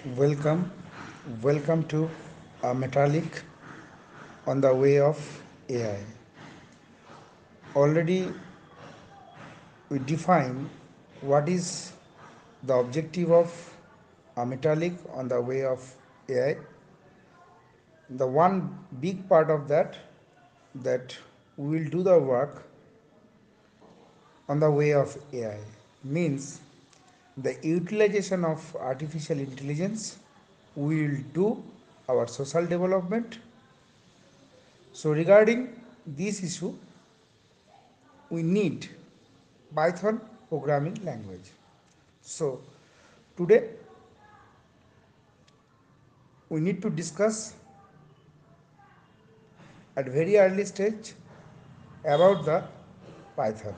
Welcome to Metallic on the way of AI. Already we define what is the objective of a Metallic on the way of AI. The one big part of that we will do the work on the way of AI means the utilization of artificial intelligence. We will do our social development. So regarding this issue, we need Python programming language. So today we need to discuss at very early stage about the Python.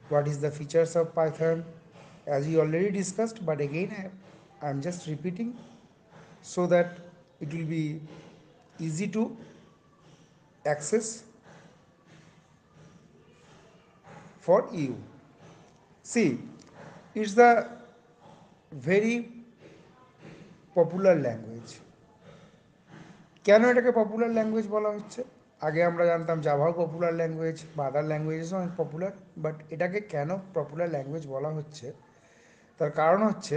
What is the features of Python? As we already discussed, but again I am just repeating so that it will be easy to access for you. See, it's the very popular language. কেন এটাকে popular language বলা হচ্ছে? আগে আমরা জানতাম জাভাও popular language বা আদার ল্যাঙ্গুয়েজেসও অনেক popular, but এটাকে কেন পপুলার ল্যাঙ্গুয়েজ বলা হচ্ছে তার কারণ হচ্ছে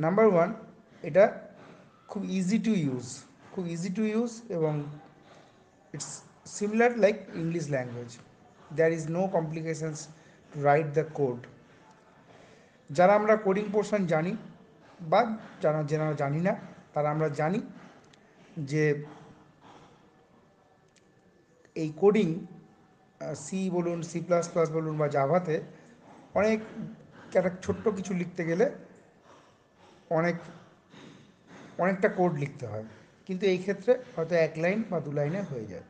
নাম্বার ওয়ান, এটা খুব ইজি টু ইউজ, এবং it's similar like English language. There is no complications to write the code. যারা আমরা কোডিং পোর্শন জানি বা যারা জানি না, তারা আমরা জানি যে এই কোডিং সি বলুন, C++ বলুন বা জাভাতে অনেক একটা ছোট্ট কিছু লিখতে গেলে অনেক অনেকটা কোড লিখতে হয়, কিন্তু এই ক্ষেত্রে হয়তো এক লাইন বা দু লাইনে হয়ে যায়।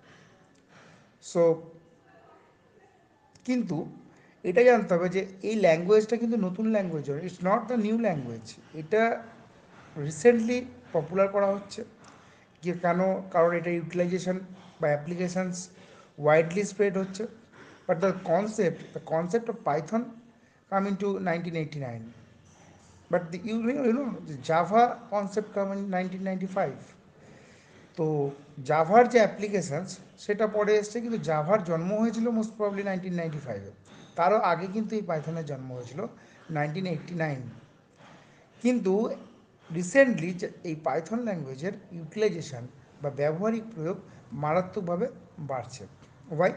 সো কিন্তু এটা জানতে হবে যে এই ল্যাঙ্গুয়েজটা কিন্তু নতুন language, it's not the new language. এটা রিসেন্টলি পপুলার করা হচ্ছে যে কেন, কারণ এটা ইউটিলাইজেশন বা অ্যাপ্লিকেশানস ওয়াইডলি স্প্রেড হচ্ছে। But the concept of Python come in to 1989, but you know Java concept come in 1995। তো জাভার যে অ্যাপ্লিকেশানস সেটা পরে এসছে, কিন্তু জাভার জন্ম হয়েছিল মোস্ট প্রবলি 1995-এ। তারও আগে কিন্তু এই পাইথনের জন্ম হয়েছিল 1989। কিন্তু রিসেন্টলি এই পাইথন ল্যাঙ্গুয়েজের ইউটিলাইজেশন বা ব্যবহারিক প্রয়োগ মারাত্মকভাবে বাড়ছে। ওয়াই?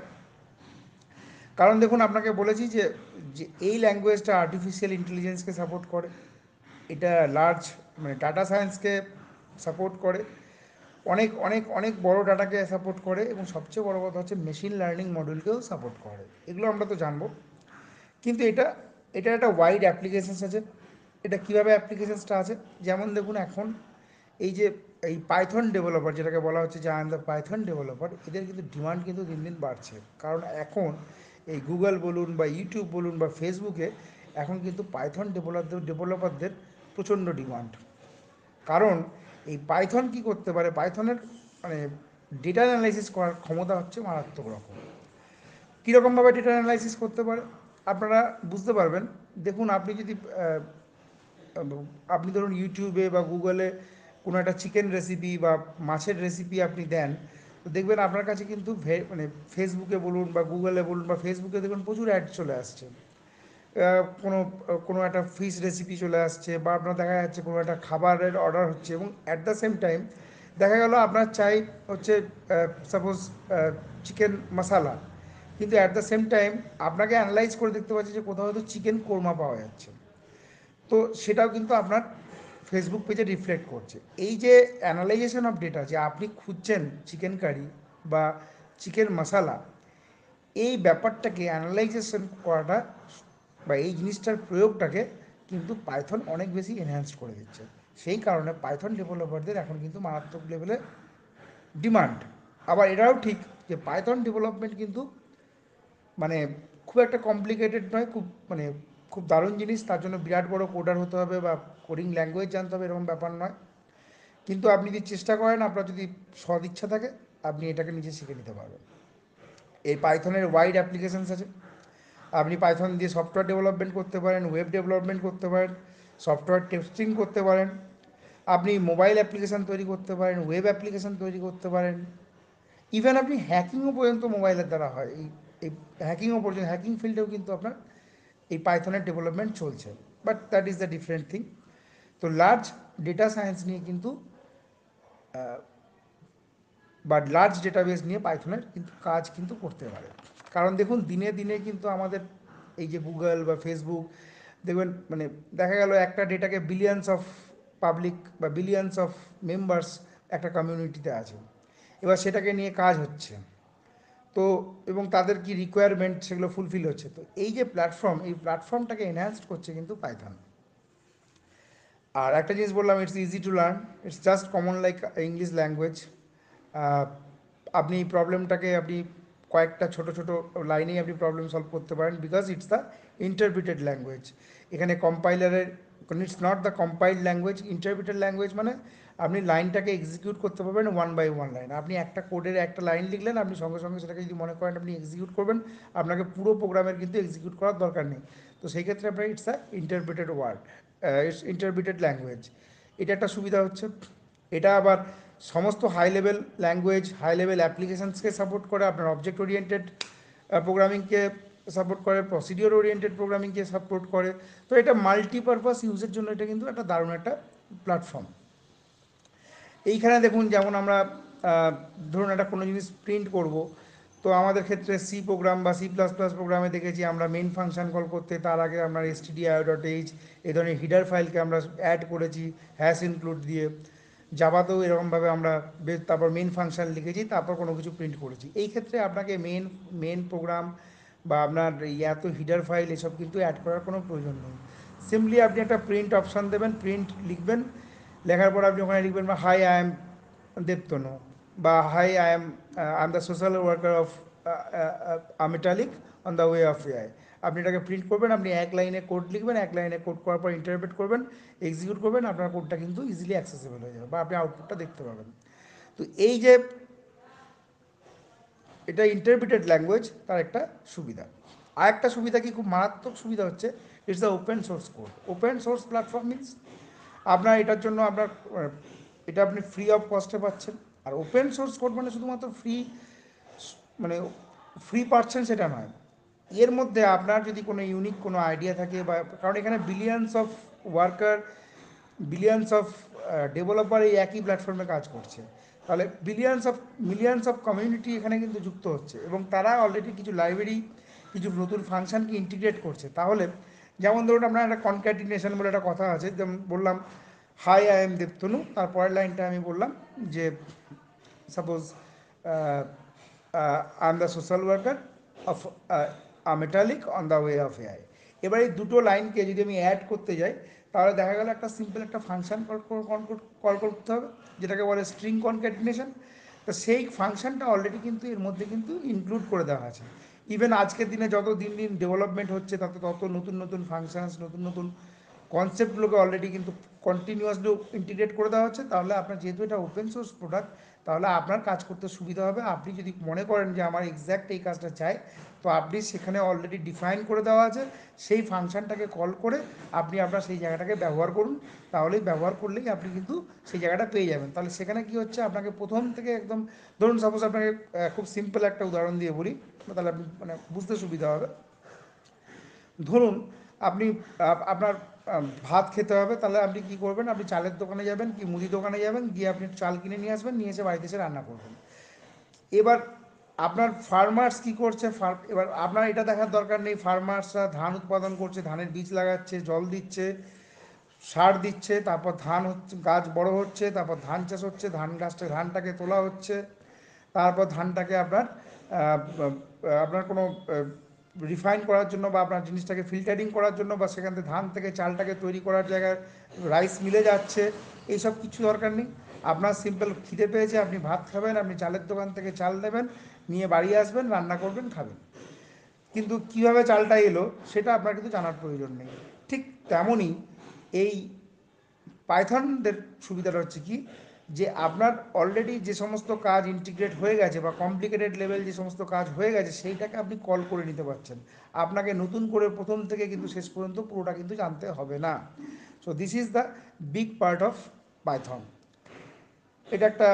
কারণ দেখুন, আপনাকে বলেছি যে যে এই ল্যাঙ্গুয়েজটা আর্টিফিশিয়াল ইন্টেলিজেন্সকে সাপোর্ট করে, এটা লার্জ মানে ডাটা সায়েন্সকে সাপোর্ট করে, অনেক অনেক অনেক বড় ডাটাকে সাপোর্ট করে, এবং সবচেয়ে বড় কথা হচ্ছে মেশিন লার্নিং মডিউলকেও সাপোর্ট করে। এগুলো আমরা তো জানবো। কিন্তু এটা একটা ওয়াইড অ্যাপ্লিকেশানস আছে। এটা কীভাবে অ্যাপ্লিকেশানসটা আছে? যেমন দেখুন, এখন এই যে এই পাইথন ডেভেলপার যেটাকে বলা হচ্ছে যে I am the Python developer, এদের কিন্তু ডিমান্ড কিন্তু দিন দিন বাড়ছে। কারণ এখন এই গুগল বলুন বা ইউটিউব বলুন বা ফেসবুকে এখন কিন্তু পাইথন ডেভেলপারদের প্রচণ্ড ডিমান্ড। কারণ এই পাইথন কী করতে পারে, পাইথনের মানে ডেটা অ্যানালাইসিস করার ক্ষমতা হচ্ছে মারাত্মক রকম। কীরকমভাবে ডেটা অ্যানালাইসিস করতে পারে আপনারা বুঝতে পারবেন। দেখুন, আপনি ধরুন ইউটিউবে বা গুগলে কোনো একটা চিকেন রেসিপি বা মাছের রেসিপি আপনি দেন, তো দেখবেন আপনার কাছে কিন্তু মানে ফেসবুকে বলুন বা গুগলে বলুন বা ফেসবুকে দেখবেন প্রচুর অ্যাড চলে আসছে। কোনো কোনো একটা ফিশ রেসিপি চলে আসছে, বা আপনার দেখা যাচ্ছে কোনো একটা খাবারের অর্ডার হচ্ছে, এবং অ্যাট দ্য সেম টাইম দেখা গেল আপনার চাই হচ্ছে সাপোজ চিকেন মশালা, কিন্তু অ্যাট দ্য সেম টাইম আপনাকে অ্যানালাইজ করে দেখতে পাচ্ছি যে কোথাও হয়তো চিকেন কোরমা পাওয়া যাচ্ছে। তো সেটাও কিন্তু আপনার ফেসবুক পেজে রিফ্লেক্ট করছে। এই যে অ্যানালাইজেশন অফ ডেটা, যে আপনি খুঁজছেন চিকেন কারি বা চিকেন মশালা, এই ব্যাপারটাকে অ্যানালাইজেশন করাটা বা এই জিনিসটার প্রয়োগটাকে কিন্তু পাইথন অনেক বেশি এনহ্যান্স করে দিচ্ছে। সেই কারণে পাইথন ডেভেলপারদের এখন কিন্তু মারাত্মক লেভেলে ডিমান্ড। আবার এটাও ঠিক যে পাইথন ডেভেলপমেন্ট কিন্তু মানে খুব একটা কমপ্লিকেটেড নয়, খুব মানে খুব দারুণ জিনিস। তার জন্য বিরাট বড় কোডার হতে হবে বা কোডিং ল্যাঙ্গুয়েজ জানতে হবে, এরকম ব্যাপার নয়। কিন্তু আপনি যদি চেষ্টা করেন, আপনার যদি সদ ইচ্ছা থাকে, আপনি এটাকে নিজে শিখে নিতে পারবেন। এই পাইথনের ওয়াইড অ্যাপ্লিকেশানস আছে। আপনি পাইথন দিয়ে সফটওয়্যার ডেভেলপমেন্ট করতে পারেন, ওয়েব ডেভেলপমেন্ট করতে পারেন, সফটওয়্যার টেস্টিং করতে পারেন, আপনি মোবাইল অ্যাপ্লিকেশান তৈরি করতে পারেন, ওয়েব অ্যাপ্লিকেশান তৈরি করতে পারেন, ইভেন আপনি হ্যাকিংও পর্যন্ত মোবাইলের দ্বারা হয়। এই হ্যাকিংও পর্যন্ত, হ্যাকিং ফিল্ডেও কিন্তু আপনার এই পাইথনের ডেভেলপমেন্ট চলছে। But that is the different thing. তো লার্জ ডেটা সায়েন্স নিয়ে কিন্তু বা লার্জ ডেটাবেস নিয়ে পাইথনের কিন্তু কাজ কিন্তু করতে পারে। কারণ দেখুন দিনে দিনে কিন্তু আমাদের এই যে গুগল বা ফেসবুক, দেখবেন মানে দেখা গেল একটা ডেটাকে বিলিয়ন্স অফ পাবলিক বা বিলিয়ন্স অফ মেম্বার্স একটা কমিউনিটিতে আছে, এবার সেটাকে নিয়ে কাজ হচ্ছে। তো এবং তাদের কি রিকোয়ারমেন্ট সেগুলো ফুলফিল হচ্ছে। তো এই যে প্ল্যাটফর্ম, এই প্ল্যাটফর্মটাকে এনহ্যান্স করছে কিন্তু পাইথন। আর একটা জিনিস বললাম, it's easy to learn, it's just common like English language. আপনি প্রবলেমটাকে আপনি কয়েকটা ছোট ছোট লাইনেই আপনি প্রবলেম সলভ করতে পারেন, because it's the interpreted language. এখানে কম্পাইলারের, it's not the compiled language. Interpreted language মানে আপনি লাইনটাকে এক্সিকিউট করতে পারবেন ওয়ান বাই ওয়ান লাইন। আপনি একটা কোডের একটা লাইন লিখলেন, আপনি সঙ্গে সঙ্গে সেটাকে যদি মনে করেন আপনি এক্সিকিউট করবেন, আপনাকে পুরো প্রোগ্রামের কিন্তু এক্সিকিউট করার দরকার নেই। তো সেই ক্ষেত্রে আপনার it's a interpreted word, it's interpreted language. এটা একটা সুবিধা হচ্ছে। এটা আবার সমস্ত high level language, high level অ্যাপ্লিকেশানসকে সাপোর্ট করে, আপনার অবজেক্ট ওরিয়েন্টেড প্রোগ্রামিংকে সাপোর্ট করে, প্রসিডিওর ওরিয়েন্টেড প্রোগ্রামিংকে সাপোর্ট করে। তো এটা মাল্টিপারপাস ইউজের জন্য এটা কিন্তু একটা দারুণ একটা প্ল্যাটফর্ম। এইখানে দেখুন যেমন আমরা ধরুন একটা কোনো জিনিস প্রিন্ট করব, তো আমাদের ক্ষেত্রে সি প্রোগ্রাম বা C++ প্রোগ্রামে দেখেছি আমরা মেন ফাংশন কল করতে, তার আগে আমরা stdio.h এই ধরনের হিডার ফাইলকে আমরা অ্যাড করেছি হ্যাশ ইনক্লুড দিয়ে। জাভাতেও এরকমভাবে আমরা তারপর মেন ফাংশন লিখেছি, তারপর কোনো কিছু প্রিন্ট করেছি। এই ক্ষেত্রে আপনাকে মেন প্রোগ্রাম বা আপনার এত হিডার ফাইল এসব কিন্তু অ্যাড করার কোনো প্রয়োজন নেই। সিম্পলি আপনি একটা প্রিন্ট অপশান দেবেন, প্রিন্ট লিখবেন, লেখার পর আপনি ওখানে লিখবেন হাই আই এম দেবতনু, বা hi I am the social worker of আমেটালিক on the way of AI. আপনি এটাকে প্রিন্ট করবেন, আপনি এক লাইনে কোড লিখবেন, এক লাইনে কোড করার পর ইন্টারপ্রেট করবেন, এক্সিকিউট করবেন, আপনার কোডটা কিন্তু ইজিলি অ্যাক্সেসেবল হয়ে যাবে বা আপনি আউটপুটটা দেখতে পাবেন। তো এই যে এটা ইন্টারপ্রিটেড ল্যাঙ্গুয়েজ, তার একটা সুবিধা। আর একটা সুবিধা কি, খুব মারাত্মক সুবিধা হচ্ছে, it's the open source code. Open source platform means আপনার এটার জন্য আপনার এটা আপনি ফ্রি অফ কস্টে পাচ্ছেন। আর ওপেন সোর্স কোড মানে শুধুমাত্র ফ্রি, মানে ফ্রি পাচ্ছেন সেটা নয়, এর মধ্যে আপনার যদি কোনো ইউনিক কোনো আইডিয়া থাকে বা, কারণ এখানে billions of worker, billions of developer এই একই প্ল্যাটফর্মে কাজ করছে, তাহলে মিলিয়ন্স অফ কমিউনিটি এখানে কিন্তু যুক্ত হচ্ছে, এবং তারা অলরেডি কিছু লাইব্রেরি, কিছু নতুন ফাংশনকে ইন্টিগ্রেট করছে। তাহলে যেমন ধরুন আপনার একটা কনক্যাটিনেশন বলে একটা কথা আছে, যেমন বললাম হাই আই এম দেবতনু, তারপরের লাইনটা আমি বললাম যে suppose I am the social worker of metallic on the way of AI. এবার এই দুটো লাইনকে যদি আমি অ্যাড করতে যাই, তাহলে দেখা গেল একটা সিম্পল একটা ফাংশন কল করতে হবে, যেটাকে বলে স্ট্রিং কনক্যাটিনেশন। তো সেই ফাংশনটা অলরেডি কিন্তু এর মধ্যে কিন্তু ইনক্লুড করে দেওয়া আছে। ইভেন আজকের দিনে যত দিন দিন ডেভেলপমেন্ট হচ্ছে, তত তত নতুন নতুন ফাংশনস, নতুন নতুন কনসেপ্টগুলোকে অলরেডি কিন্তু কন্টিনিউয়াসলি ইন্টিগ্রেট করে দেওয়া হচ্ছে। তাহলে আপনার যেহেতু এটা ওপেন সোর্স প্রোডাক্ট, তাহলে আপনার কাজ করতে সুবিধা হবে। আপনি যদি মনে করেন যে আমার এক্স্যাক্ট এই কাজটা চাই, তো আপনি সেখানে অলরেডি ডিফাইন করে দেওয়া আছে, সেই ফাংশনটাকে কল করে আপনি আপনার সেই জায়গাটাকে ব্যবহার করুন। তাহলেই ব্যবহার করলেই আপনি কিন্তু সেই জায়গাটা পেয়ে যাবেন। তাহলে সেখানে কি হচ্ছে, আপনাকে প্রথম থেকে একদম, ধরুন সাপোজ আপনাকে খুব সিম্পল একটা উদাহরণ দিয়ে বলি, তাহলে আপনি মানে বুঝতে সুবিধা হবে। ধরুন আপনি আপনার ভাত খেতে হবে, তাহলে আপনি কী করবেন, আপনি চালের দোকানে যাবেন কি মুদি দোকানে যাবেন, গিয়ে আপনি চাল কিনে নিয়ে আসবেন, নিয়ে এসে বাড়িতে এসে রান্না করবেন। এবার আপনার ফার্মার্স কী করছে, এবার আপনার এটা দেখার দরকার নেই ফার্মার্সরা ধান উৎপাদন করছে, ধানের বীজ লাগাচ্ছে, জল দিচ্ছে, সার দিচ্ছে, তারপর ধান হচ্ছে, গাছ বড় হচ্ছে, তারপর ধান চাষ হচ্ছে, ধানটাকে তোলা হচ্ছে, তারপর ধানটাকে আপনার কোনো রিফাইন করার জন্য বা আপনার জিনিসটাকে ফিল্টারিং করার জন্য, বা সেখান থেকে ধান থেকে চালটাকে তৈরি করার জায়গায় রাইস মিলে যাচ্ছে, এইসব কিছু দরকার নেই। আপনার সিম্পল খিদে পেয়েছে, আপনি ভাত খাবেন, আপনি চালের দোকান থেকে চাল নেবেন, নিয়ে বাড়ি আসবেন, রান্না করবেন, খাবেন। কিন্তু কীভাবে চালটা এলো সেটা আপনার কিন্তু জানার প্রয়োজন নেই। ঠিক তেমনই এই পাইথনদের সুবিধাটা হচ্ছে কি, যে আপনার অলরেডি যে সমস্ত কাজ ইন্টিগ্রেট হয়ে গেছে বা কমপ্লিকেটেড লেভেল যে সমস্ত কাজ হয়ে গেছে, সেইটাকে আপনি কল করে নিতে পারছেন। আপনাকে নতুন করে প্রথম থেকে কিন্তু শেষ পর্যন্ত পুরোটা কিন্তু জানতে হবে না। So this is the big part of Python. এটা একটা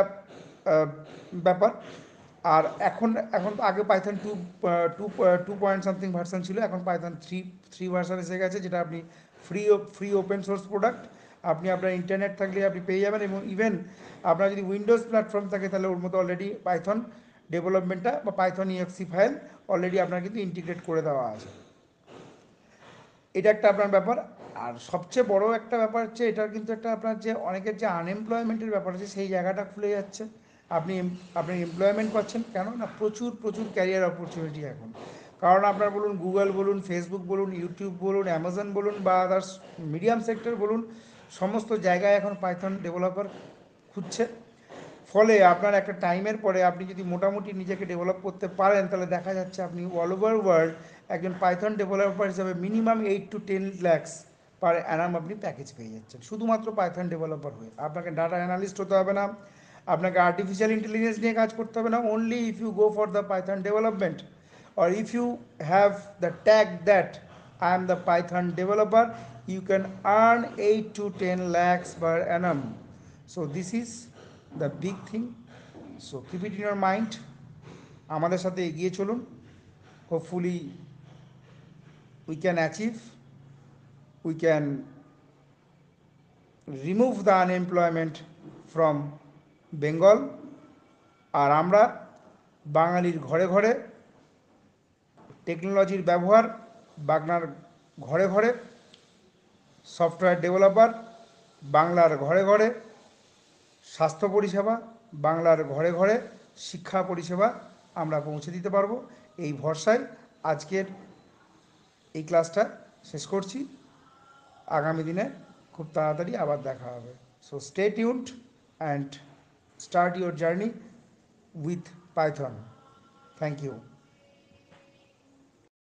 ব্যাপার। আর এখন এখন তো আগে Python two two point something version ছিল, এখন পাইথন থ্রি ভার্সন এসে গেছে, যেটা আপনি ফ্রি ওপেন সোর্স প্রোডাক্ট। আপনি আপনার ইন্টারনেট থাকলে আপনি পেয়ে যাবেন, এবং ইভেন আপনার যদি উইন্ডোজ প্ল্যাটফর্ম থাকে তাহলে ওর মধ্যে অলরেডি পাইথন ডেভেলপমেন্টটা বা পাইথন ইএক্সি ফাইল অলরেডি আপনার কিন্তু ইন্টিগ্রেট করে দেওয়া আছে। এটা একটা আপনার ব্যাপার। আর সবচেয়ে বড় একটা ব্যাপার হচ্ছে, এটার কিন্তু একটা আপনার যে অনেকের যে আনএমপ্লয়মেন্টের ব্যাপার আছে সেই জায়গাটা খুলে যাচ্ছে। আপনি আপনি এমপ্লয়মেন্ট পাচ্ছেন কেন না, প্রচুর প্রচুর ক্যারিয়ার অপরচুনিটি এখন। কারণ আপনার বলুন গুগল বলুন, ফেসবুক বলুন, ইউটিউব বলুন, অ্যামাজন বলুন, বা আদার্স মিডিয়াম সেক্টর বলুন, সমস্ত জায়গায় এখন পাইথন ডেভেলপার খুঁজছে। ফলে আপনার একটা টাইমের পরে আপনি যদি মোটামুটি নিজেকে ডেভেলপ করতে পারেন, তাহলে দেখা যাচ্ছে আপনি অল ওভার ওয়ার্ল্ড একজন পাইথন ডেভেলপার হিসাবে মিনিমাম 8 to 10 lakhs পার অ্যানাম আপনি প্যাকেজ পেয়ে যাচ্ছেন, শুধুমাত্র পাইথন ডেভেলপার হয়ে। আপনাকে ডাটা অ্যানালিস্ট হতে হবে না, আপনাকে আর্টিফিশিয়াল ইন্টেলিজেন্স নিয়ে কাজ করতে হবে না। Only if you go for the Python development, or if you have the tag that I am the Python developer, you can earn 8 to 10 lakhs per annum. So this is the big thing. So keep it in your mind. আমাদের সাথে এগিয়ে চলুন। Hopefully we can achieve, we can remove the unemployment from Bengal. আর আমরা বাঙালির ঘরে ঘরে টেকনোলজির ব্যবহার, বাংলার ঘরে ঘরে সফটওয়্যার ডেভেলপার, বাংলার ঘরে ঘরে স্বাস্থ্য পরিষেবা, বাংলার ঘরে ঘরে শিক্ষা পরিষেবা আমরা পৌঁছে দিতে পারবো। এই ভরসায় আজকের এই ক্লাসটা শেষ করছি। আগামী দিনে খুব তাড়াতাড়ি আবার দেখা হবে। So stay tuned and start your journey with Python. Thank you.